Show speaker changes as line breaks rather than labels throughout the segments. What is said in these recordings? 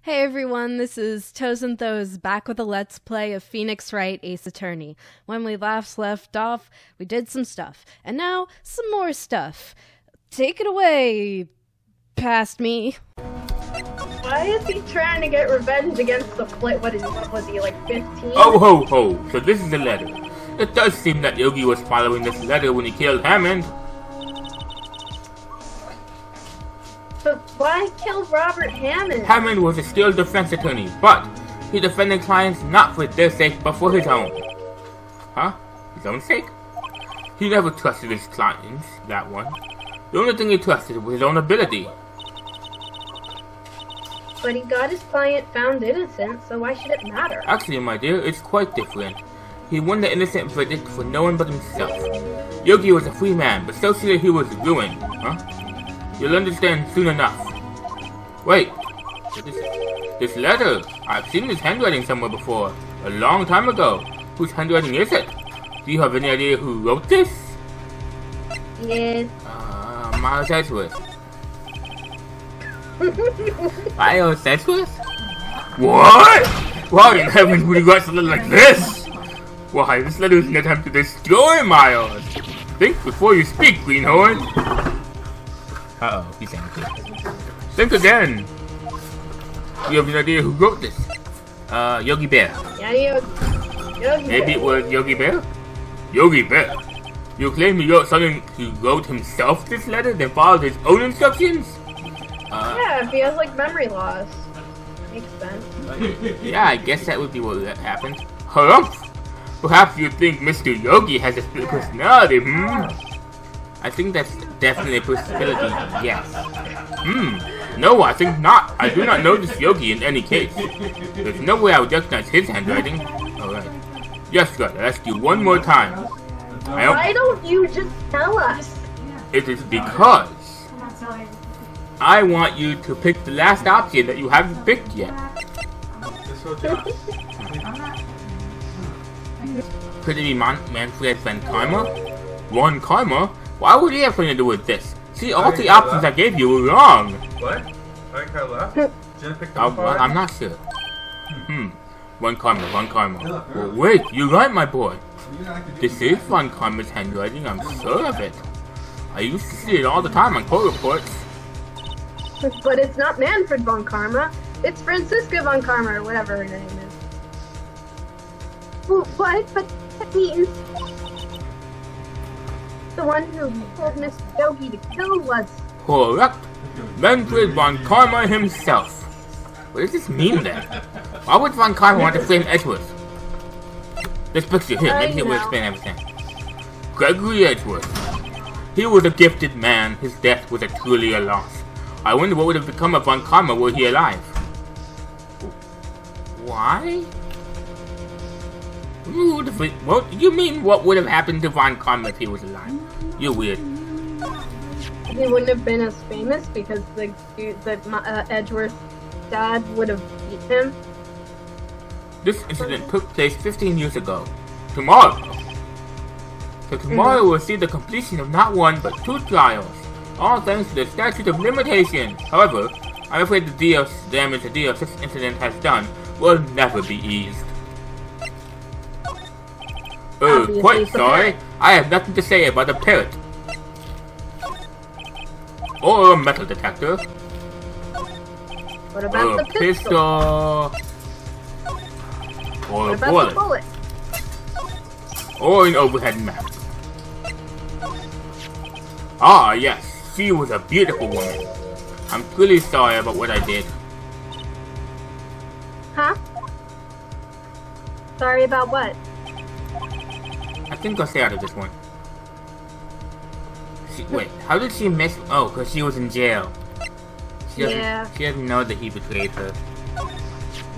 Hey everyone, this is Tos Thos back with a Let's Play of Phoenix Wright Ace Attorney. When we last left off, we did some stuff, and now some more stuff. Take it away, past me.
Why is he trying to get revenge against the play? What was he, like 15?
Oh ho ho, so this is the letter. It does seem that Yogi was following this letter when he killed Hammond.
But why kill Robert Hammond?
Hammond was a skilled defense attorney, but he defended clients not for their sake, but for his own. Huh? His own sake? He never trusted his clients, that one. The only thing he trusted was his own ability.
But he got his client found innocent, so why should it matter?
Actually, my dear, it's quite different. He won the innocent verdict for no one but himself. Yogi was a free man, but socially he was ruined, huh? You'll understand soon enough. Wait, this letter, I've seen this handwriting somewhere before, a long time ago. Whose handwriting is it? Do you have any idea who wrote this?
Yes.
Miles Edgeworth. Miles Edgeworth? What? Why in heaven would you write something like this? Why, this letter is an attempt to destroy Miles. Think before you speak, Greenhorn. Uh-oh, he's angry. Think again. You have an idea who wrote this? Yogi Bear.
Yeah, Yogi
Maybe it was Yogi Bear? Yogi Bear? You claim he wrote himself this letter, then followed his own instructions?
Yeah, if he has, like, memory loss. Makes sense.
Yeah, I guess that would be what happened. Harumph! Perhaps you think Mr. Yogi has a split personality, I think that's definitely a possibility, yes. No, I think not. I do not notice Yogi in any case. There's no way I would recognize his handwriting. Alright. Yes, Scott, I'll ask you one more time.
Why don't you just tell us?
It is because I want you to pick the last option that you haven't picked yet. Could it be Manfred Van Karma? Von Karma? Why would he have anything to do with this? See, all the options I gave you were wrong.
What? I think I left? Didn't pick the
I'm not sure. Von Karma. Well, wait, you're right, my boy. This is Von Karma's handwriting, I'm sure of it. I used to see it all the time on court reports.
But it's not Manfred Von Karma. It's Franziska Von Karma, or whatever her name is. Well, what? But that means the one who told Mr. Yogi to kill was...
Correct. Manfred Von Karma himself. What does this mean then? Why would Von Karma want to frame Edgeworth? This picture here, maybe it will explain everything. Gregory Edgeworth. He was a gifted man. His death was truly a loss. I wonder what would have become of Von Karma were he alive. Why? What do you mean what would have happened to Von Karma if he was alive? You're weird.
He wouldn't have been as famous because the Edgeworth's dad would have beat him.
This incident took place 15 years ago. Tomorrow. So tomorrow we'll see the completion of not one but 2 trials. All thanks to the statute of limitations. However, I'm afraid the damage this incident has done will never be eased. Quite sorry. I have nothing to say about a parrot. Or a metal detector.
What about the
pistol? Or
what
a
about the bullet?
Or an overhead map. Ah, yes. She was a beautiful woman. I'm really sorry about what I did.
Huh? Sorry about what?
I think I'll stay out of this one. Wait, how did she miss? Oh, because she was in jail. She doesn't know that he betrayed her.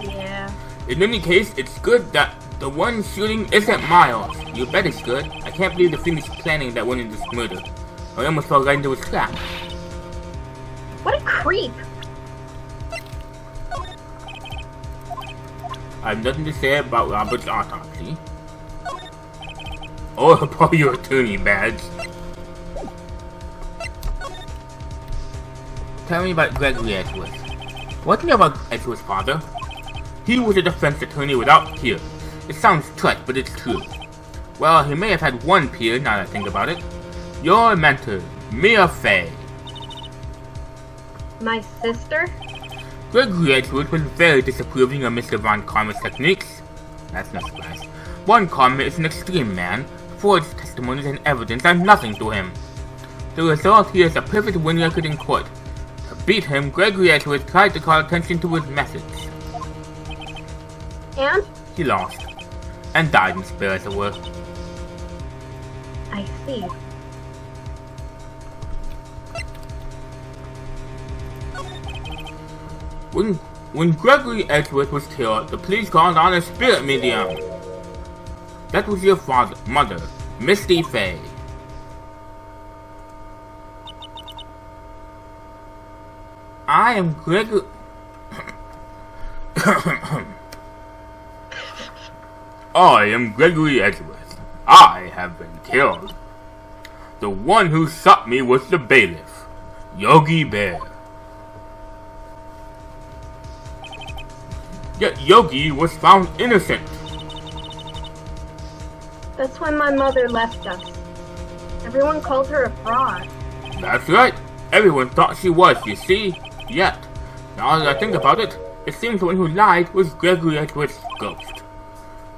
Yeah.
In any case, it's good that the one shooting isn't Miles. You bet it's good. I can't believe the Phoenix planning that went into this murder. I almost fell right into his trap.
What a creep!
I have nothing to say about Robert's autopsy. Or about your attorney badge. Tell me about Gregory Edgeworth. One thing about Edward's father, he was a defense attorney without peer. It sounds trite, but it's true. Well, he may have had one peer, now that I think about it. Your mentor, Mia Fey.
My sister?
Gregory Edgeworth was very disapproving of Mr. Von Karma's techniques. That's no surprise. Von Karma is an extreme man. Forged testimonies and evidence are nothing to him. The result here is a perfect win record in court. To beat him, Gregory Edgeworth tried to call attention to his methods.
And?
He lost. And died in spirit, as it were.
I see.
When Gregory Edgeworth was killed, the police called on a spirit medium. That was your mother, Misty Fey. I am Gregory... I am Gregory Edgeworth. I have been killed. The one who shot me was the bailiff, Yogi Bear. Yet Yogi was found innocent.
That's when my mother left us. Everyone called her a fraud.
That's right. Everyone thought she was, you see. Yet, now that I think about it, it seems the one who lied was Gregory Edgeworth's ghost.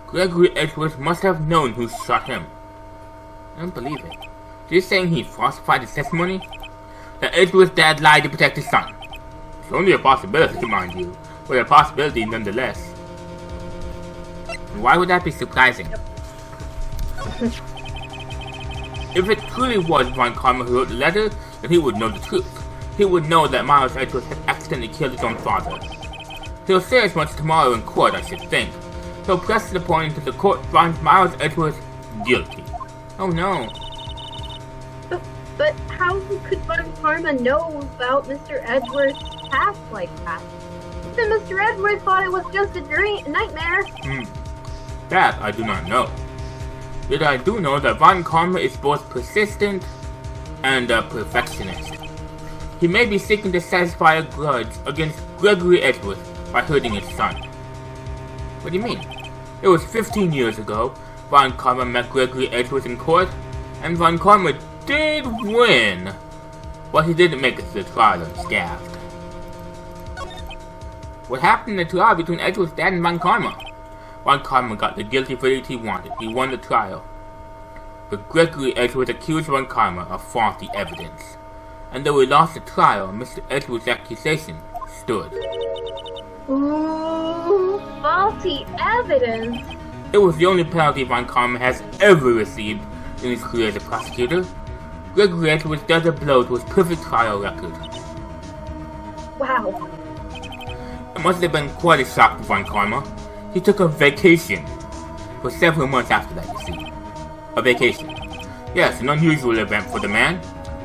Gregory Edgeworth must have known who shot him. I don't believe it. You're saying he falsified his testimony? That Edgeworth's dad lied to protect his son. It's only a possibility, mind you, but a possibility nonetheless. Why would that be surprising? If it truly was Von Karma who wrote the letter, then he would know the truth. He would know that Miles Edgeworth had accidentally killed his own father. He'll say as much tomorrow in court, I should think. He'll press the point until the court finds Miles Edgeworth guilty. Oh no.
But how could Von Karma know about Mr. Edgeworth's past like that? Then Mr. Edgeworth thought it was just a nightmare.
That I do not know. Yet I do know that Von Karma is both persistent and a perfectionist. He may be seeking to satisfy a grudge against Gregory Edgeworth by hurting his son. What do you mean? It was 15 years ago. Von Karma met Gregory Edgeworth in court, and Von Karma did win, but he didn't make it to the trial unscathed. What happened in the trial between Edgeworth's dad and Von Karma? Von Karma got the guilty verdict he wanted. He won the trial. But Gregory Edgeworth accused Von Karma of faulty evidence. And though he lost the trial, Mr. Edgeworth's accusation stood.
Ooh, faulty evidence?
It was the only penalty Von Karma has ever received in his career as a prosecutor. Gregory Edgeworth dealt a blow to his perfect trial record.
Wow.
It must have been quite a shock to Von Karma. He took a vacation for several months after that, you see. A vacation. Yes, an unusual event for the man.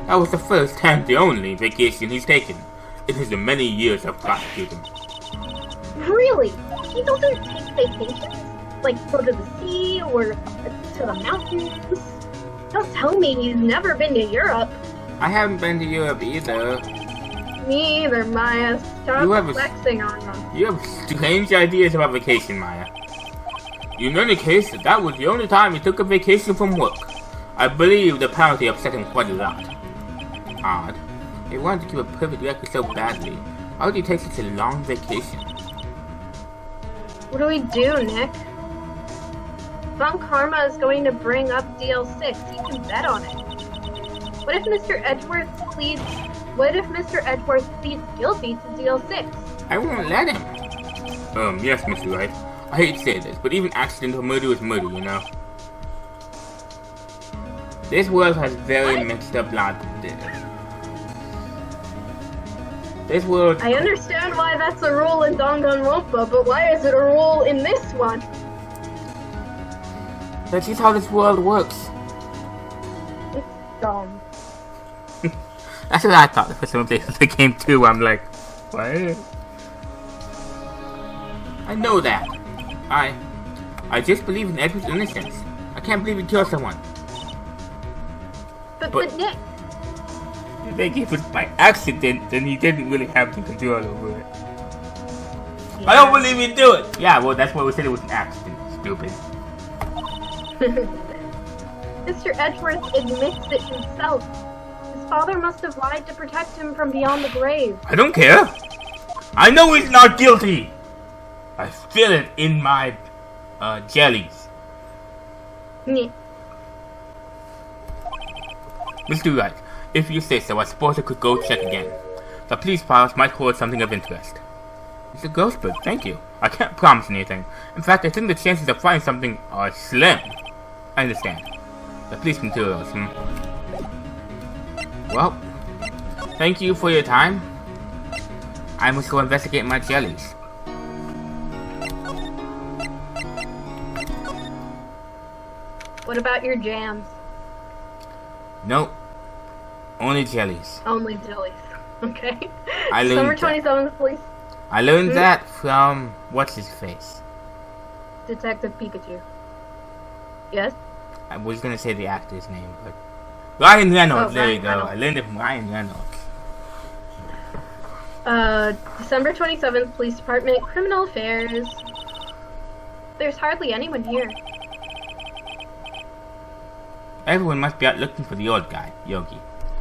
That was the first and the only vacation he's taken in his many years of prosecuting.
Really? He doesn't take vacations? Like go to the sea or to the mountains? Don't tell me he's never been to Europe.
I haven't been to Europe either.
Me either, Maya. Stop flexing on them.
You have strange ideas about vacation, Maya. In any case, that was the only time he took a vacation from work. I believe the penalty upset him quite a lot. Odd. He wanted to keep a perfect record so badly. Why would he take such a long vacation?
What do we do, Nick? Von Karma is going to bring up DL6. You can bet on it. What if Mr. Edgeworth pleads guilty to DL6?
I won't let him. Yes, Mr. Wright. I hate to say this, but even accidental murder is murder, you know. This world has very mixed up logic. This world...
I understand why that's a rule in Danganronpa, but why is it a rule in this one?
That's just how this world works.
It's dumb.
That's what I thought for some places the game too. I'm like, what? I know that. I just believe in Edward's innocence. I can't believe he killed someone.
But Nick...
If it was by accident, then he didn't really have the control over it. I don't believe you do it. Yeah, well, that's why we said it was an accident. Stupid.
Mr. Edgeworth admits it himself. His father must have lied to protect him from beyond the grave.
I don't care. I know he's not guilty. I feel it in my jellies.
Nyeh.
Mr. Wright, if you say so, I suppose I could go check again. The police files might hold something of interest. It's a ghost bird, thank you. I can't promise anything. In fact, I think the chances of finding something are slim. I understand. The police materials, Well, thank you for your time. I must go investigate my jellies.
What about your jams?
Nope. Only jellies.
Only jellies. Okay.
I learned
Summer 27th police.
I learned that from what's his face.
Detective Pikachu. Yes?
I was gonna say the actor's name, but Ryan Reynolds.
Oh,
there
Ryan
you go.
Reynolds.
I learned it from Ryan Reynolds.
December 27th, Police Department, Criminal Affairs. There's hardly anyone here.
Everyone must be out looking for the old guy, Yogi.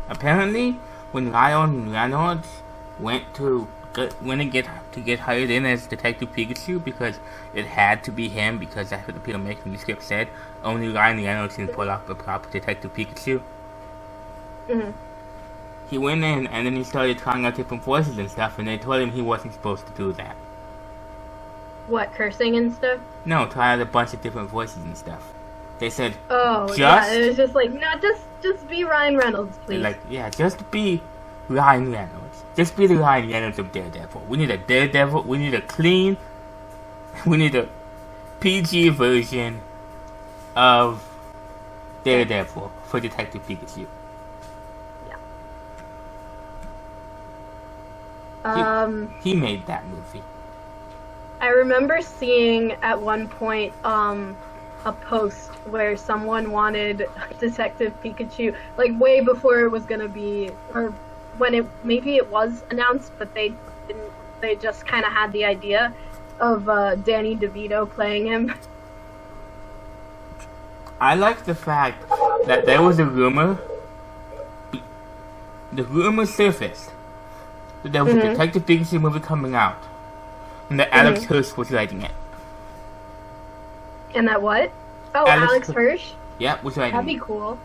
Apparently, when Ryan Reynolds went to get hired in as Detective Pikachu, because it had to be him, because that's what the people making the script said, only Ryan Reynolds can pull off the proper Detective Pikachu. He went in and then he started trying out different voices and stuff, and they told him he wasn't supposed to do that.
What, cursing and stuff?
No, try out a bunch of different voices and stuff. They said,
yeah, it was just like, no, just be Ryan Reynolds, please.
Like, yeah, just be Ryan Reynolds. Just be the Ryan Reynolds of Daredevil. We need a Daredevil, we need a clean, we need a PG version of Daredevil for Detective Pikachu. He made that movie.
I remember seeing at one point a post where someone wanted Detective Pikachu, like way before it was gonna be, or when maybe it was announced, but they just kind of had the idea of Danny DeVito playing him.
I like the fact that there was a rumor. The rumor surfaced that there was a Detective Pikachu movie coming out, and that Alex Hirsch was writing it.
And that what? Oh, Alex Hirsch?
Yep, was writing it.
That'd be cool.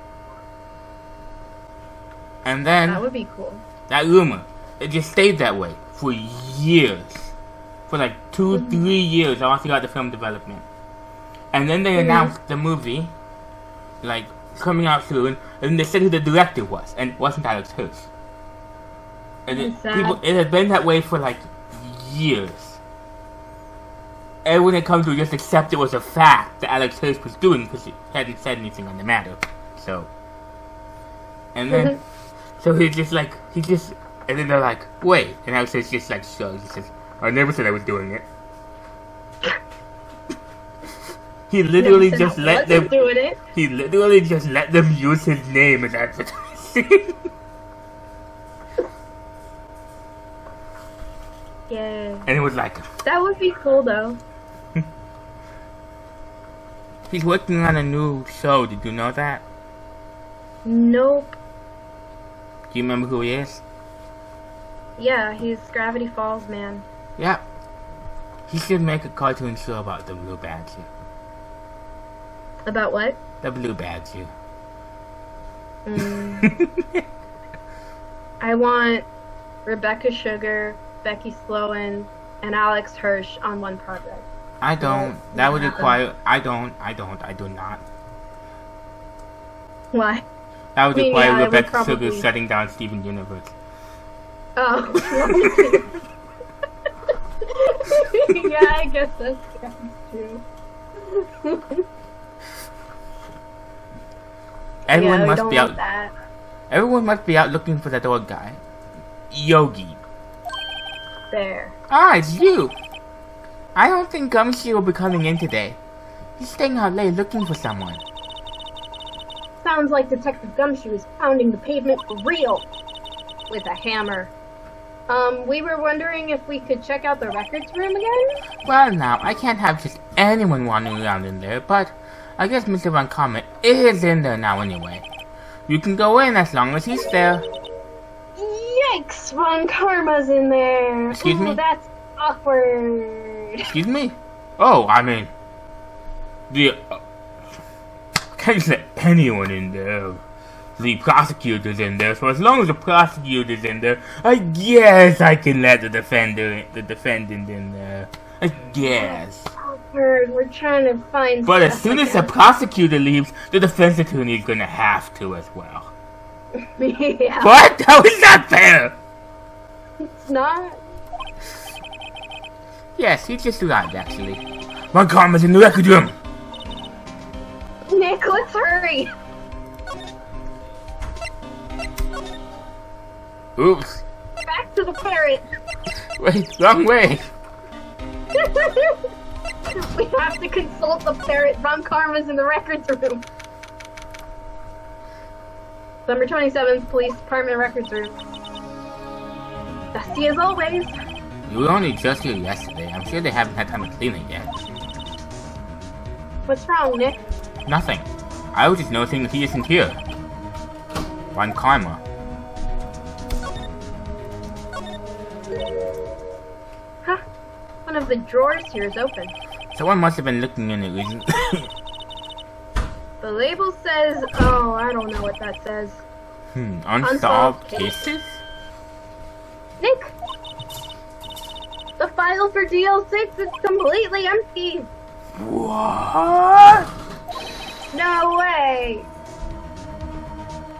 And then
that would be cool.
That rumor, it just stayed that way for years. For like 2-3 years, all throughout the film development. And then they announced the movie, like, coming out soon, and they said who the director was, and it wasn't Alex Hirsch. And it had been that way for like years. Everyone had come to just accept it was a fact that Alex Hirsch was doing because he hadn't said anything on the matter. So, and then, so and then they're like, wait, and Alex Hirsch just like shrugs. He says, I never said I was doing it. He literally just let them. He literally just let them use his name as advertising.
Yeah.
And it was like,
that would be cool though.
He's working on a new show. Did you know that?
Nope.
Do you remember who he is?
Yeah, he's Gravity Falls man.
Yeah. He should make a cartoon show about the Blue Badger.
About what?
The Blue Badger.
I want Rebecca Sugar, Becky Sloan, and Alex Hirsch on one project.
I don't. That would require. I do not.
Why?
That would require Rebecca Sugar shutting down Steven Universe.
Oh. Yeah, I guess that's true.
Everyone must be out. Everyone must be out looking for that old guy, Yogi.
There.
Ah, it's you. I don't think Gumshoe will be coming in today. He's staying out late looking for someone.
Sounds like Detective Gumshoe is pounding the pavement for real. With a hammer. We were wondering if we could check out the records room again?
Well, now, I can't have just anyone wandering around in there, but I guess Mr. Von Karma is in there now anyway. You can go in as long as he's there.
Yikes! Von Karma's in there!
Excuse me?
That's awkward.
Excuse me? Oh, I mean... Can't let anyone in there. The prosecutor's in there, so as long as the prosecutor's in there, I guess I can let the defendant in there. I guess.
We're trying to find.
But as soon as the prosecutor leaves, the defense attorney is gonna have to as well.
Yeah.
What? How is that fair?
It's not.
Yes, he just arrived actually. Von Karma's in the record room.
Nick, let's hurry.
Oops.
Back to the Parrot.
Wait, wrong way.
We have to consult the Parrot. Von Karma's in the records room. Number 27th Police Department records room. Dusty as always.
You were only just here yesterday. I'm sure they haven't had time to clean it yet.
What's wrong, Nick?
Nothing. I was just noticing that he isn't here. Von Karma.
Huh? One of the drawers here is open.
Someone must have been looking in it recently.
The label says... Oh, I don't know what that says.
Unsolved cases?
Nick! The file for DL6 is completely empty!
What?
No way!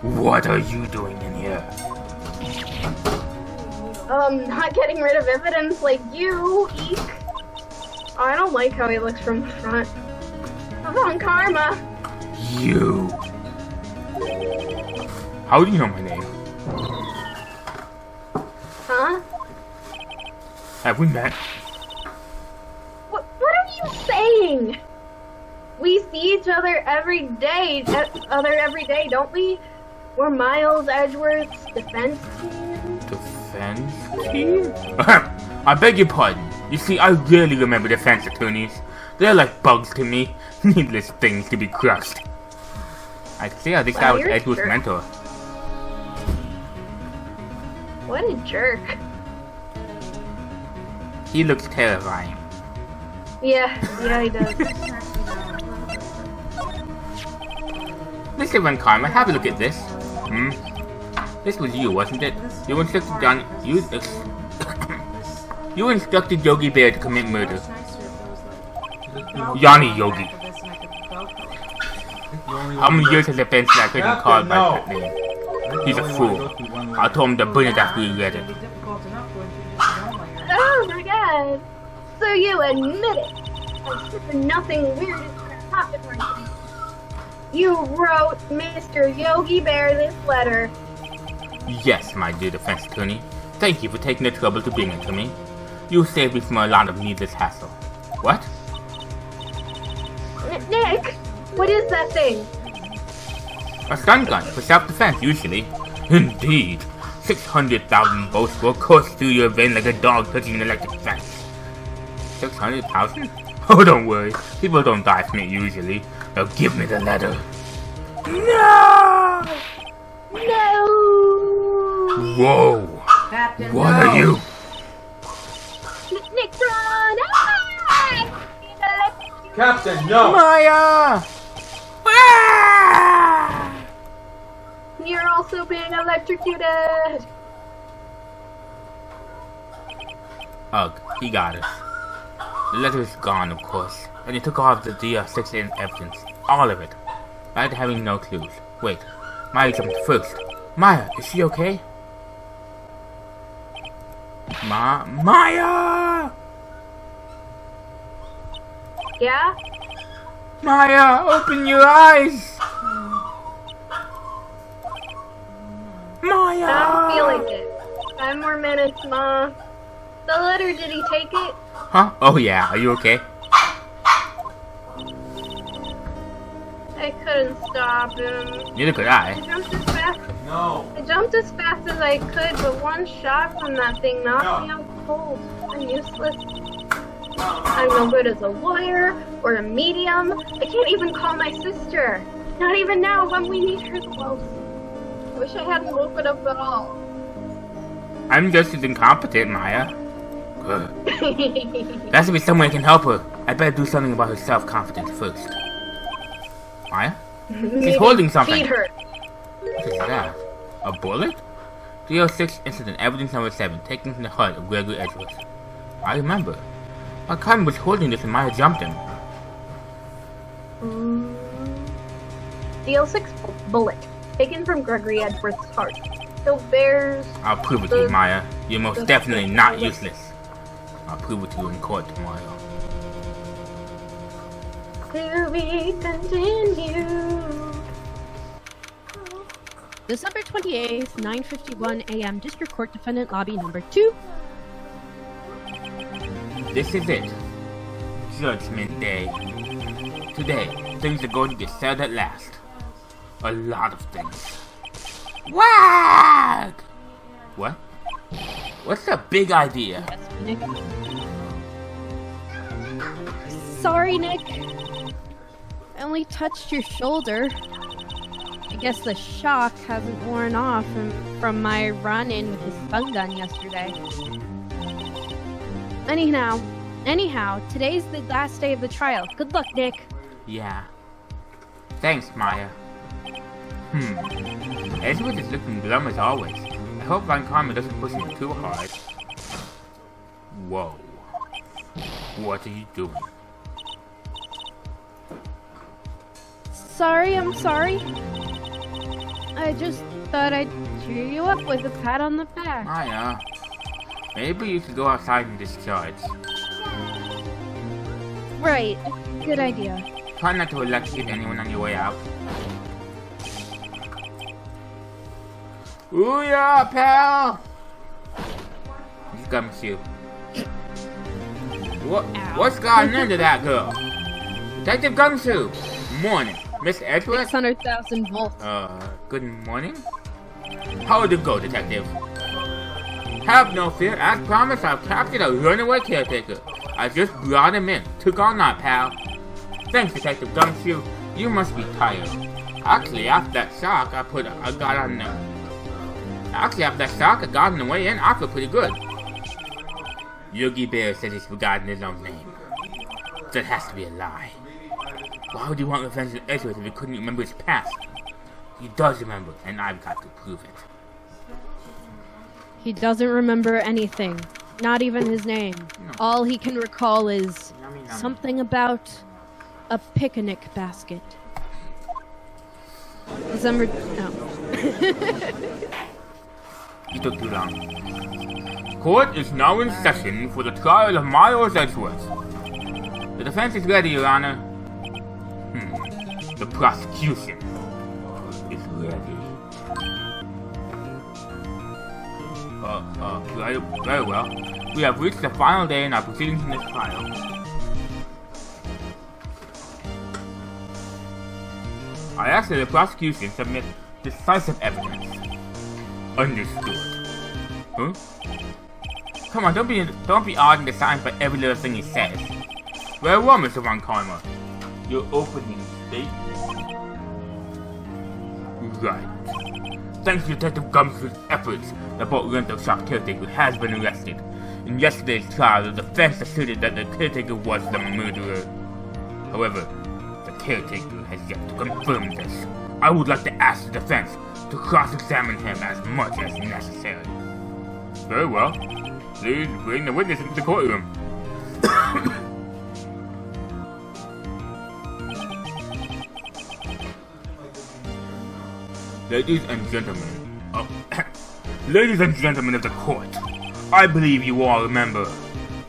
What are you doing in here?
Not getting rid of evidence like you, eek. Oh, I don't like how he looks from the front. Von Karma!
You. How do you know my name?
Huh?
Have we met?
What are you saying? We see each other every day, don't we? We're Miles Edgeworth's defense team.
Defense team? I beg your pardon. You see, I rarely remember defense attorneys. They're like bugs to me. Needless things to be crushed. I can see how this guy was
you're a
Edgeworth's
jerk.
mentor.
What a jerk.
He looks terrifying.
Yeah, he does.
Mr. Von Karma, have a look at this. This was you, wasn't it? You instructed you instructed Yogi Bear to commit murder. Yanni Yogi. How many years has it been since I heard him called by that name? He's a fool. I told him to burn it after he read it.
Oh my god! So you admit it! As if nothing weird is gonna happen right now. You wrote Mr. Yogi Bear this letter.
Yes, my dear defense attorney. Thank you for taking the trouble to bring it to me. You saved me from a lot of needless hassle. What?
Nick! What is that thing?
A stun gun for self-defense, usually. Indeed. 600,000 bolts will course through your vein like a dog touching an electric fence. 600,000? Oh, don't worry. People don't die from it usually. Now give me the letter. No!
No!
Whoa!
Captain,
What
no.
are you?
Nick, run! Ah!
Captain, no!
Maya! Ah!
You're also being electrocuted!
Ugh, he got us. The letter is gone, of course, and he took all of the DR6 in evidence. All of it. Right having no clues. Wait, Maya jumped first. Maya, is she okay? Maya!
Yeah?
Maya, open your eyes! Maya!
I don't feel like it. 5 more minutes, Ma. The letter, did he take it?
Huh? Oh yeah, are you okay?
I couldn't stop him.
Neither could I.
I jumped as fast as I could, but one shot from that thing knocked me out cold. I'm useless. I'm no good as a lawyer or a medium. I can't even call my sister. Not even now when we need her the most. I wish I hadn't woken up at all.
I'm just as incompetent, Maya. Good. There has to be someone who can help her. I better do something about her self-confidence first. Maya? She's holding something.
Feed her.
What is that? A bullet? 306 incident, evidence number 7, taken from the HUD of Gregory Edgeworth. I remember. My cousin was holding this and Maya jumped him.
306 bullet, taken from Gregory Edgeworth's heart. So bears...
I'll prove it to you, Maya. You're most definitely not useless. I'll prove it to you in court tomorrow.
To be continued.
December 28th, 9:51 a.m. District Court Defendant Lobby Number 2.
This is it. Judgment Day. Today, things are going to get settled at last. A lot of things. What? What? What's the big idea?
Yes, Nick. Sorry, Nick. I only touched your shoulder. I guess the shock hasn't worn off from my run-in with the stun gun yesterday. Anyhow, today's the last day of the trial. Good luck, Nick.
Yeah. Thanks, Maya. Edgeworth is looking glum as always. I hope Von Karma doesn't push him too hard. Whoa. What are you doing?
I'm sorry. I just thought I'd cheer you up with a pat on the back.
Maya, maybe you should go outside and discharge.
Right. Good idea.
Try not to electrocute anyone on your way out. Ooh yeah, pal! He's coming to you. What's gotten into that girl? Detective Gumshoe! Morning. Mr. Edgeworth?
600,000 volts.
Good morning? How did it go, Detective? Have no fear. As promised, I've captured a runaway caretaker. I just brought him in. Took all night, pal. Thanks, Detective Gumshoe. You must be tired. Actually, after that shock, I got on the way in. I feel pretty good. Yogi Bear says he's forgotten his own name. That has to be a lie. Why would he want revenge on Edgeworth if he couldn't remember his past? He does remember, and I've got to prove it.
He doesn't remember anything. Not even his name.
No.
All he can recall is something about a picnic basket. December... No.
You took too long. Court is now in session for the trial of Miles Edgeworth. The defense is ready, Your Honor. The prosecution is ready. Very well. We have reached the final day in our proceedings in this trial. I ask that the prosecution submit decisive evidence. Understood. Huh? Come on, don't be arguing the sign for every little thing he says. Very well, Mr. Von Karma. Your opening statement. Right. Thanks to Detective Gumshoe's efforts, the boat rental shop caretaker has been arrested. In yesterday's trial, the defense asserted that the caretaker was the murderer. However, the caretaker has yet to confirm this. I would like to ask the defense to cross-examine him as much as necessary. Very well. Please bring the witness into the courtroom. Ladies and gentlemen of the court, I believe you all remember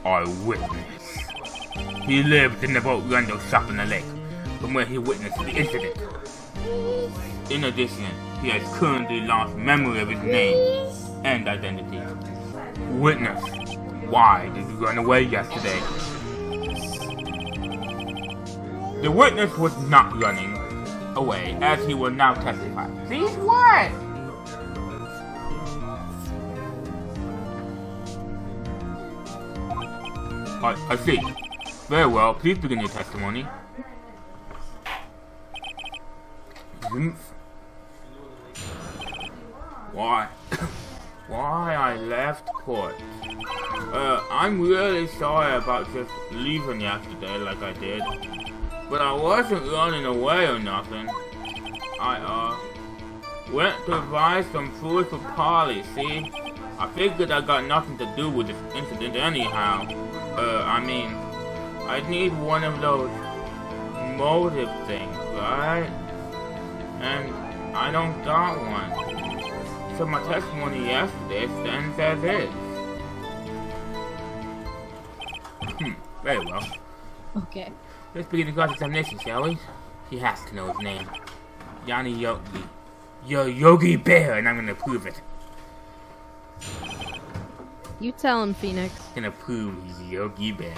our witness. He lived in the boat rental shop in the lake, from where he witnessed the incident. In addition, he has currently lost memory of his name and identity. Witness, why did you run away yesterday? The witness was not running. away, as he will now testify. Please what? I see. Very well, please begin your testimony. Why? Why I left court? I'm really sorry about just leaving yesterday like I did. But I wasn't running away or nothing. I, went to buy some food for Polly, see? I figured I got nothing to do with this incident anyhow. I mean, I need one of those motive things, right? And I don't got one. So my testimony yesterday stands as is. Very well.
Okay.
Let's begin the cross-examination, shall we? He has to know his name. Yanni Yogi. Yogi Bear, and I'm gonna prove it.
You tell him, Phoenix.
I'm gonna prove he's Yogi Bear.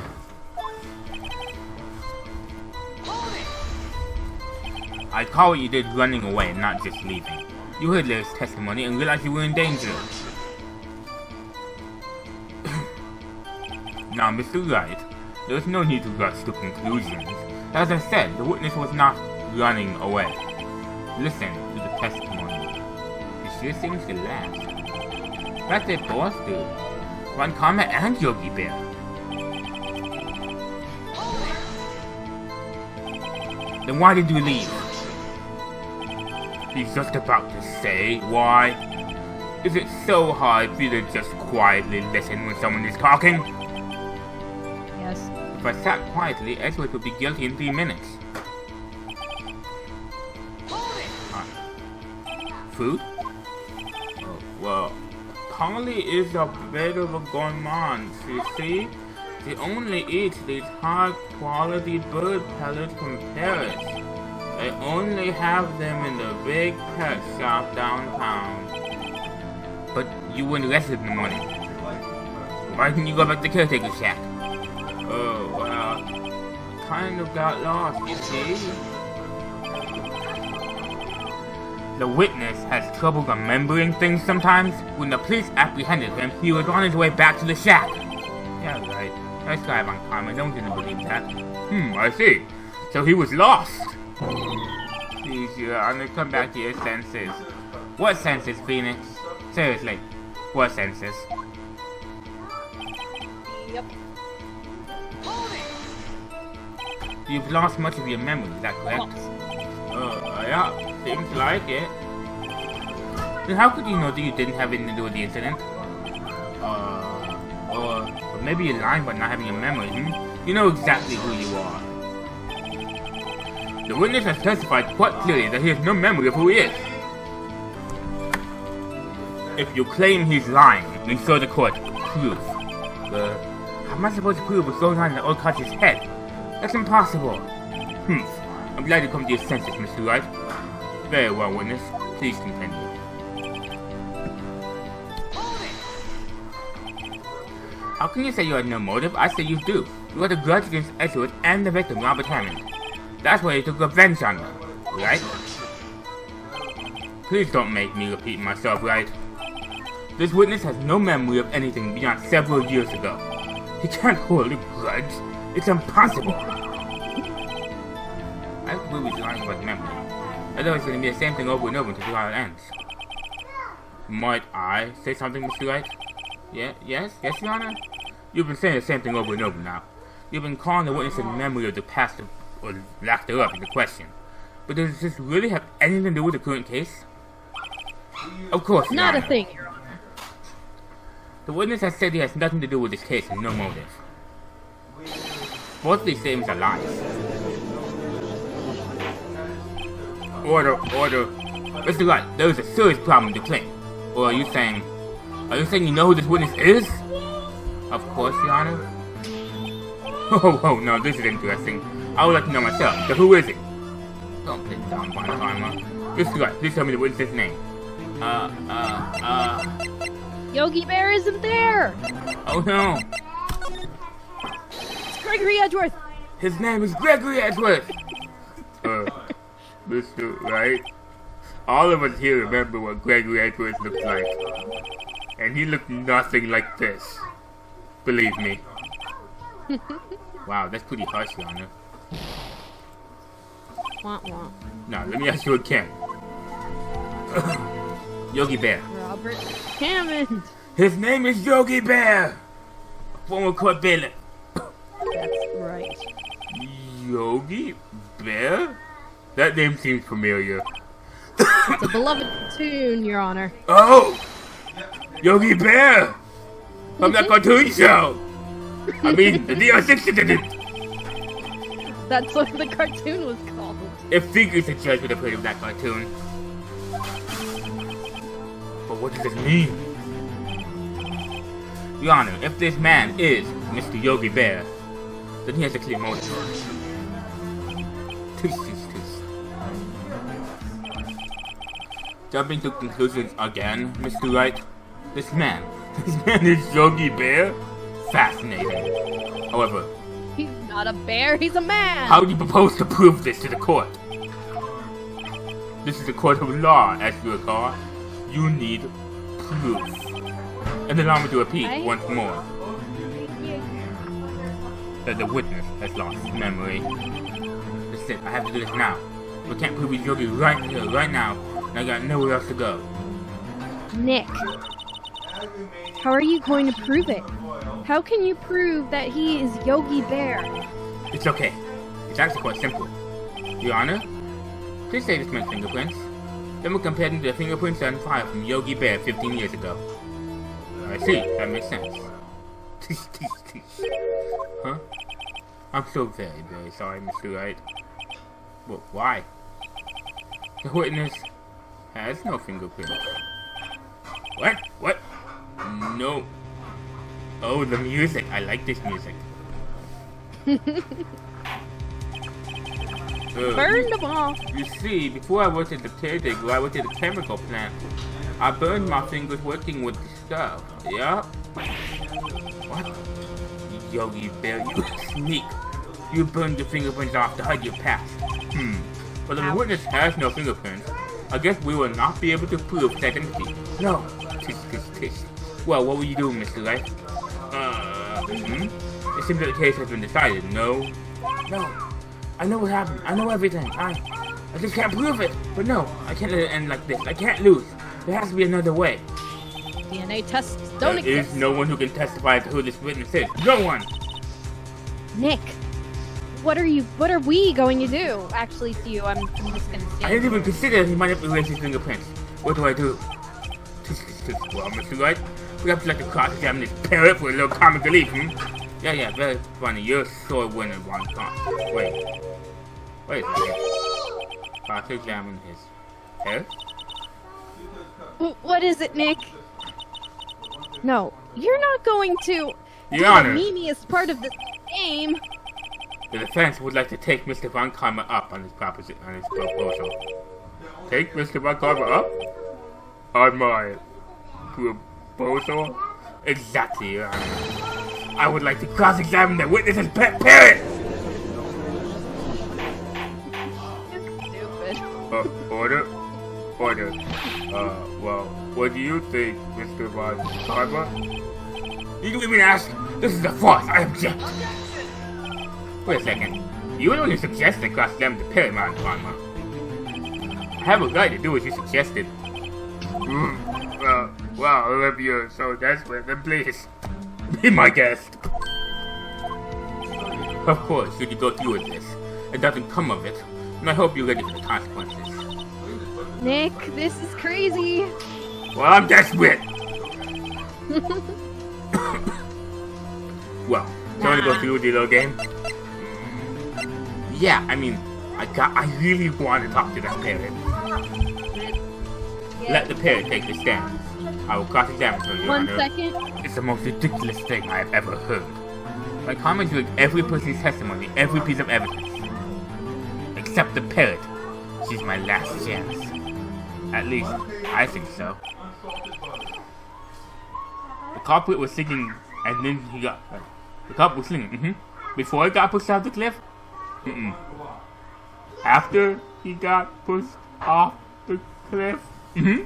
I call what you did running away and not just leaving. You heard Larry's testimony and realized you were in danger. Now, Mr. Wright, there's no need to rush to conclusions. As I said, the witness was not running away. Listen to the testimony. It sure seems to last. But they both do. Ron Karma and Yogi Bear. Then why did you leave? He's just about to say why. Is it so hard for you to just quietly listen when someone is talking?
Yes.
If I sat quietly, Edgeworth would be guilty in 3 minutes. Food? Oh, well, Polly is a bit of a gourmand, you see? She only eats these high-quality bird pellets from Paris. They only have them in the big pet shop downtown. But you weren't arrested in the morning. Why didn't you go back to the caretaker's shack? Oh, well, kind of got lost, you see? The witness has trouble remembering things sometimes. When the police apprehended him, he was on his way back to the shack. Yeah, right. Nice guy, Von Karma. No one didn't believe that. I see. So he was lost. Please, Your Honor, come back to your senses. What senses, Phoenix? Seriously, what senses?
Yep.
You've lost much of your memory, is that correct? Yeah, seems like it. Then how could you know that you didn't have anything to do with the incident? Or maybe you're lying about not having a memory, You know exactly who you are. The witness has testified quite clearly that he has no memory of who he is. If you claim he's lying, then show the court proof. How am I supposed to prove what's going on in the old coach's head? That's impossible. I'm glad you come to your senses, Mr. Wright. Very well, witness. Please continue. How can you say you had no motive? I say you do. You had a grudge against Edgeworth and the victim, Robert Hammond. That's why you took revenge on them, right? Please don't make me repeat myself, Wright. This witness has no memory of anything beyond several years ago. He can't hold a grudge. It's impossible. I believe he's lying about memory. Otherwise it's going to be the same thing over and over until it ends. Might I say something, Mr. Wright? Yes, Your Honor? You've been saying the same thing over and over now. You've been calling the witness's memory of the past or lack thereof into question. But does this really have anything to do with the current case? Of course not.
Not a thing, Your Honor.
The witness has said he has nothing to do with this case and no motive. Both of these statements are lies. Order. Mr. Wright, there is a serious problem with the claim. Or are you saying you know who this witness is? Of course, Your Honor. Oh, no, this is interesting. I would like to know myself. So who is he? Don't put it down, Von Karma. Mr. Wright, please tell me the witness's name.
Yogi Bear isn't there!
Oh no!
It's Gregory Edgeworth!
His name is Gregory Edgeworth! Mr. Wright. All of us here remember what Gregory Edwards looked like. And he looked nothing like this. Believe me. Wow, that's pretty harsh, Your Honor.
Wah, wah.
Now, let me ask you again. Yogi Bear.
Robert Hammond.
His name is Yogi Bear! Former court bailiff.
That's right.
Yogi Bear? That name seems familiar.
It's a beloved cartoon, Your Honor.
Oh! Yogi Bear! From that cartoon show! I mean, the DR6 did it!
That's what the cartoon was called.
If figures the judge would have heard of that cartoon. But what does this mean? Your Honor, if this man is Mr. Yogi Bear, then he has a clear motive. Jumping to conclusions again, Mr. Wright. This man is Yogi Bear? Fascinating. However,
He's not a bear, he's a man!
how do you propose to prove this to the court? This is a court of law, as you recall. You need proof. And allow me to repeat once more that the witness has lost memory. That's it, I have to do this now. If I can't prove he's Yogi right here, right now, and I got nowhere else to go.
Nick, how are you going to prove it? How can you prove that he is Yogi Bear?
It's okay. It's actually quite simple. Your Honor, please say this man's fingerprints. Then we'll compare them to the fingerprints on file from Yogi Bear 15 years ago. I see, that makes sense. Huh? I'm so very, very sorry, Mr. Wright. Well, why? The witness has no fingerprints. What? What? No. Oh, the music. I like this music.
Burned them off.
You see, before I worked at the caretaker, I worked at a chemical plant. I burned my fingers working with the stuff. Yup. What? Yogi Bear, you sneak. You burned your fingerprints off to hide your past. But if the witness has no fingerprints, I guess we will not be able to prove identity. No. Tish. Well, what will you do, Mr. Wright? It seems that the case has been decided. No. I know what happened. I know everything. I just can't prove it. But no, I can't let it end like this. I can't lose. There has to be another way.
DNA tests don't exist.
There is no one who can testify to who this witness is. No one!
Nick, what are we going to do? Actually, to you, I'm just gonna
I didn't even consider he might have erased his fingerprints. What do I do? Well, Mr. Wright, we have to let the cross-examine this parrot for a little comic relief, Yeah, very funny. You're sure winner one time. Wait a second. Cross-examine his parrot?
What is it, Nick? No, you're not going to
Your
do
Honor,
the meaniest part of this game.
the defense would like to take Mr. Von Karma up on his proposal. Take Mr. Von Karma up? On my proposal? Exactly, Your Honor. I would like to cross-examine the witness's pet parrot!
Stupid.
Order. Well, what do you think, Mr. Von Karma? You can even ask. This is a farce. I object. Wait a second. You would only suggest that cross-examine the parrot, Von Karma. I have a right to do what you suggested. Well, if you're so desperate, then please, be my guest. Of course, should you go through with this, it doesn't come of it, and I hope you're ready for the consequences.
Nick, this is crazy.
Well, I'm desperate! Well, do you want to go through with the little game? Yeah, I mean, I really want to talk to that parrot. Let the parrot take the stand. I will cross-examine her, Your Honor.
1 second.
It's the most ridiculous thing I have ever heard. My comments with every person's testimony, every piece of evidence. Except the parrot. She's my last chance. At least, I think so. The culprit was singing, and then he got... The culprit was singing, Before he got pushed off the cliff? After he got pushed off the cliff? Mm-hmm.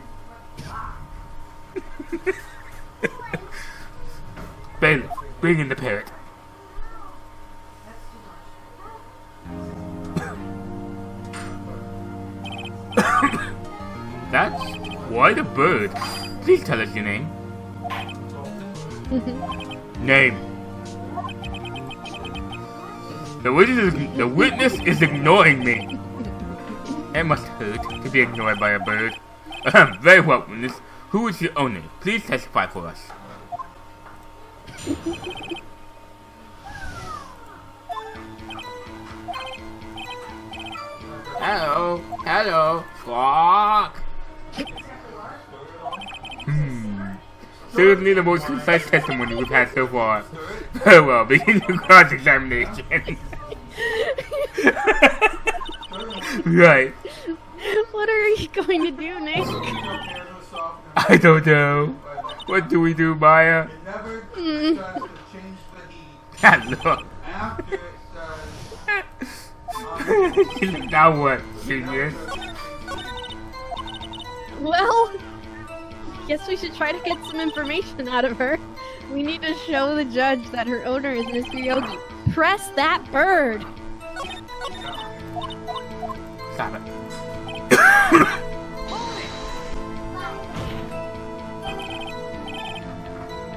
Bailiff, bring in the parrot. That's quite a bird. Please tell us your name. Name. The witness is ignoring me. It must hurt to be ignored by a bird. Very well, witness. Who is your owner? Please testify for us. Hello, hello, squawk. Certainly the most concise testimony we've had so far. Very well, begin your cross-examination. Right.
What are you going to do, Nick?
I don't know. What do we do, Maya? Look. Now what, genius?
Well, guess we should try to get some information out of her. We need to show the judge that her owner is Mr. Yogi. Press that bird!
Stop it.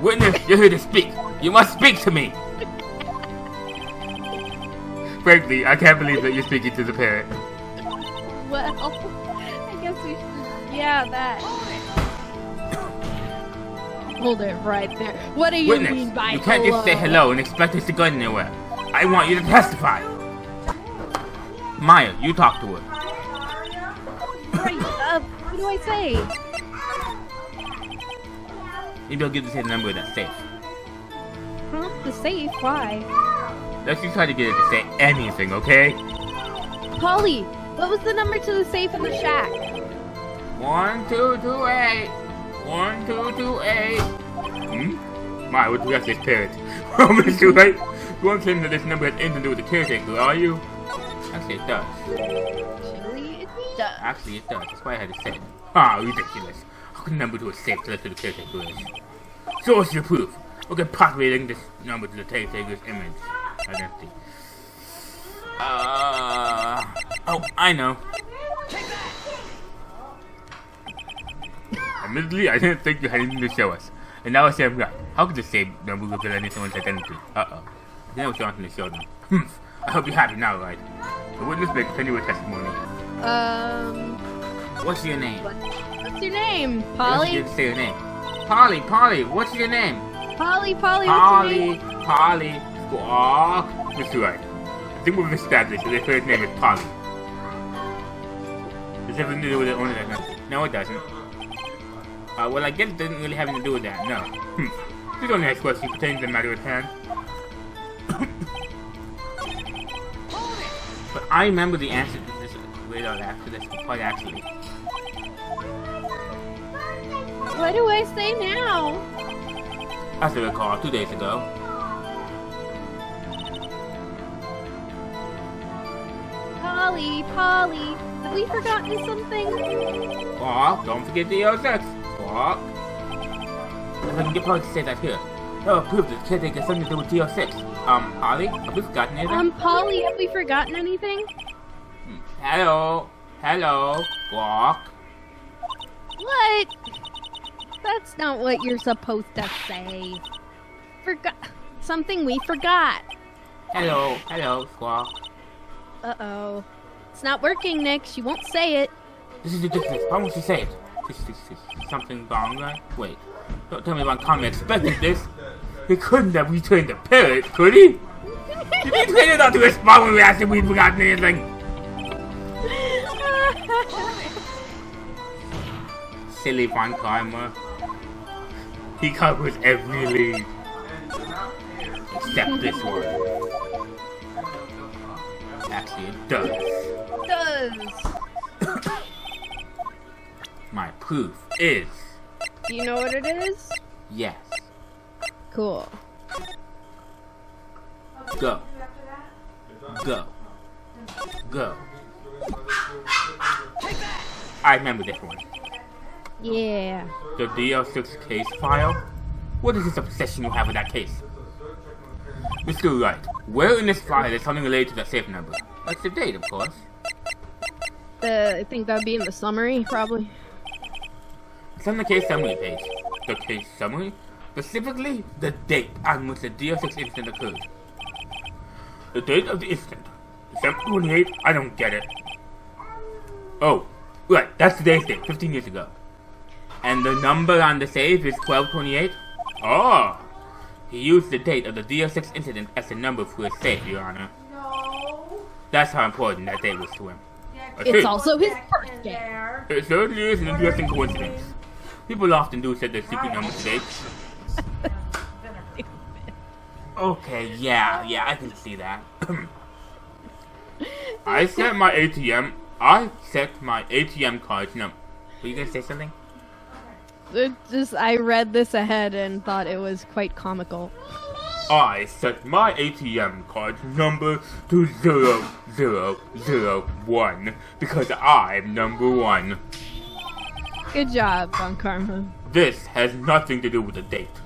Witness, you're here to speak. You must speak to me. Frankly, I can't believe that you're speaking to the parrot.
Well, I guess we should... Yeah, that. Hold it right there. What do you
Witness,
mean by
you can't just say hello and expect us to go anywhere. I want you to testify. Maya, you talk to her.
Right, what do I say?
Maybe I'll give this number that's safe.
Huh? The safe? Why?
Let's just try to get it to say anything, okay?
Polly, what was the number to the safe in the shack?
1228. 1228. Maya, what do we have to this parrot? Oh, Mr. Wright, you won't claim that this number has anything to do with the caretaker, are you? Actually, it does. Actually, it does. That's why I had to say it. Ah, ridiculous. How can a number to a safe to the caretaker is? Show us your proof. We can possibly link this number to the caretaker's image. Identity. Oh, I know. Admittedly, I didn't think you had anything to show us. And now I say I'm right. How could the same number reveal any someone's identity? Uh-oh. I think I was wanting to show them. I hope you're happy now, right? The witness may continue with testimony. What's your name?
What's your name? Polly?
You say your name. Polly, what's your name?
Polly, what's your name?
Polly, squawk. Mr. Wright, I think we've established that the first name is Polly. Does it have anything to do with the owner of that country? No, it doesn't. Well, I guess it doesn't really have anything to do with that, no. Please don't ask questions pertaining to the matter at hand. But I remember the answer to this right out after this, quite actually.
What do I say now?
As I recall, 2 days ago.
Polly, have we forgotten something?
Squawk, don't forget the 06. Squawk. If I can get Polly to say that here. Oh, prove that caretaker has something to do with TO6. Polly, have we forgotten anything?
Polly, have we forgotten anything?
Hello, squawk.
What? That's not what you're supposed to say. Something we forgot.
Hello, squawk.
Uh-oh. It's not working, Nick. She won't say it.
This is ridiculous. Why won't she say it? This something wrong, right? Wait. Don't tell me about Tommy expecting this. He couldn't have returned the parrot, could he? Did he train it not to respond when we asked him we'd forgotten anything? Silly Von Karma. He covers every lead. Except this one. Actually, it does. My proof is...
Do you know what it is?
Yes.
Cool.
Go. I remember this one.
Yeah.
The DL6 case file? What is this obsession you have with that case? Mr. Wright, where in this file is something related to that safe number? That's the date, of course.
I think that would be in the summary, probably.
It's on the case summary page. The case summary? Specifically, the date on which the DL6 incident occurred. The date of the incident. December 28th? I don't get it. Oh, right, that's today's date, 15 years ago. And the number on the safe is 1228? Oh! He used the date of the DL6 incident as the number for his safe, Your Honor.
No.
That's how important that date was to him.
It's also his birthday.
It certainly is an interesting coincidence. People often do set their secret numbers to dates. Okay, yeah, I can see that. I set my ATM card's number. Were you gonna say something?
I read this ahead and thought it was quite comical.
I set my ATM card's number to 0001 because I'm number 1.
Good job, Von Karma.
This has nothing to do with the date.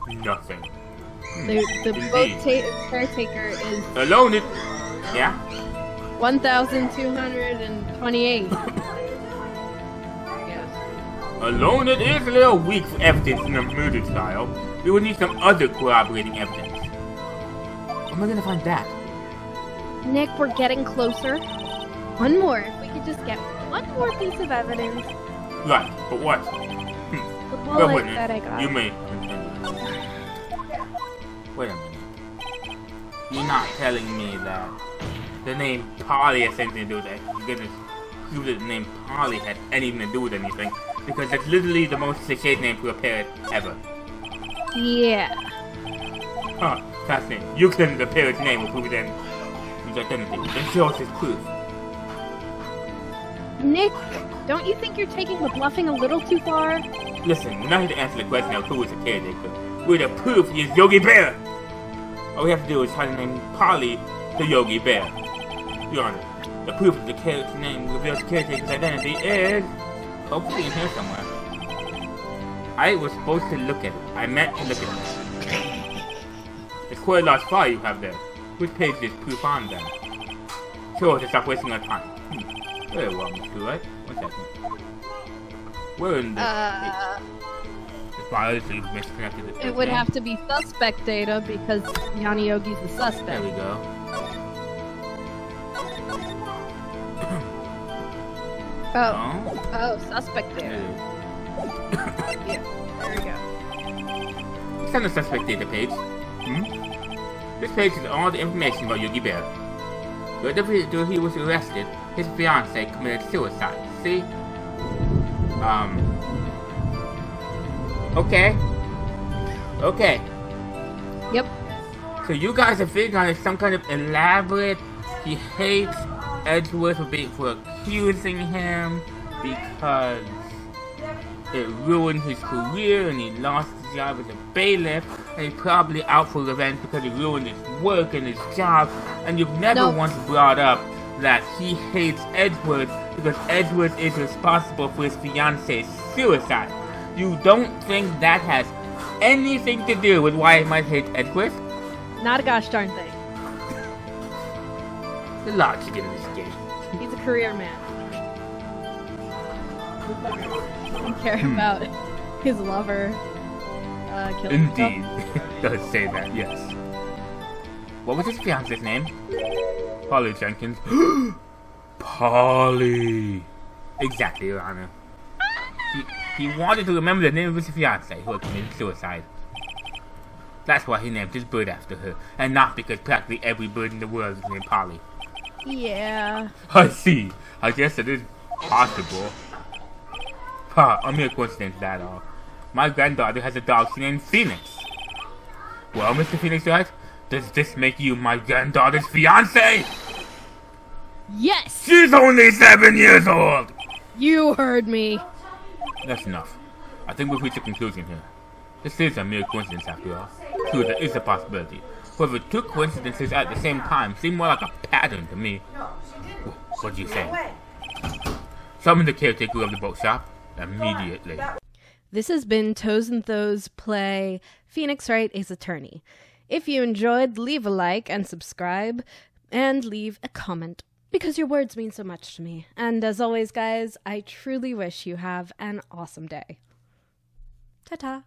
Nothing.
The boat caretaker is
Alone it. Yeah?
1,228.
Alone it is a little weak for evidence in a murder trial. We would need some other corroborating evidence. Where am I gonna find that?
Nick, we're getting closer. One more. If we could just get one more piece of evidence.
Right, but what?
The
Well,
bullet
wait,
that I got.
you may continue. Wait a minute. You're not telling me that the name Polly has anything to do with that. You're gonna prove that the name Polly had anything to do with anything. Because it's literally the most cliched name for a parrot ever.
Yeah.
Huh, fascinating. You claim the parrot's name will prove it then his identity. Then show us his proof.
Nick, don't you think you're taking the bluffing a little too far?
Listen, we're not here to answer the question of who is a caretaker. We're to prove he is Yogi Bear! All we have to do is try to name Polly the Yogi Bear. Your Honor, the proof of the character's name reveals the caretaker's identity is hopefully in here somewhere. I was supposed to look at it. I meant to look at it. It's quite a large file you have there. Which page is proof on then? Show us to stop wasting our time. Very well, Mr. Wright. 1 second. Where in the file is the information connected to
It would have to be suspect data because Yanni Yogi's the suspect.
There we go.
Oh, suspect data. Yeah, there we go.
It's on the suspect data page. This page is all the information about Yogi Bear. The day he was arrested, his fiancée committed suicide. See? Okay.
Yep.
So you guys are figuring it's some kind of elaborate, he hates Edgeworth for accusing him because it ruined his career and he lost his job as a bailiff, and he's probably out for revenge because he ruined his work and his job, and you've never once brought up that he hates Edgeworth because Edgeworth is responsible for his fiance's suicide. You don't think that has anything to do with why he might hate Edgeworth?
Not a gosh darn thing.
There's a lot to get in this game.
He's a career man. Doesn't care about his lover killing
Indeed.
himself.
It does say that, yes. What was his fiance's name? Polly Jenkins. Polly! Exactly, Your Honor. He wanted to remember the name of his fiancée who had committed suicide. That's why he named his bird after her, and not because practically every bird in the world is named Polly.
Yeah.
I see. I guess it is possible. A mere coincidence, that all. My granddaughter has a dog she named Phoenix. Well, Mr. Phoenix Wright, does this make you my granddaughter's fiancé?
Yes!
She's only 7 years old!
You heard me.
That's enough. I think we've reached a conclusion here. This is a mere coincidence after all. True, there is a possibility. However, 2 coincidences at the same time seem more like a pattern to me. What do you say? Summon the caretaker of the bookshop immediately.
This has been Tos Thos play Phoenix Wright, Ace Attorney. If you enjoyed, leave a like and subscribe, and leave a comment, because your words mean so much to me. And as always, guys, I truly wish you have an awesome day. Ta-ta!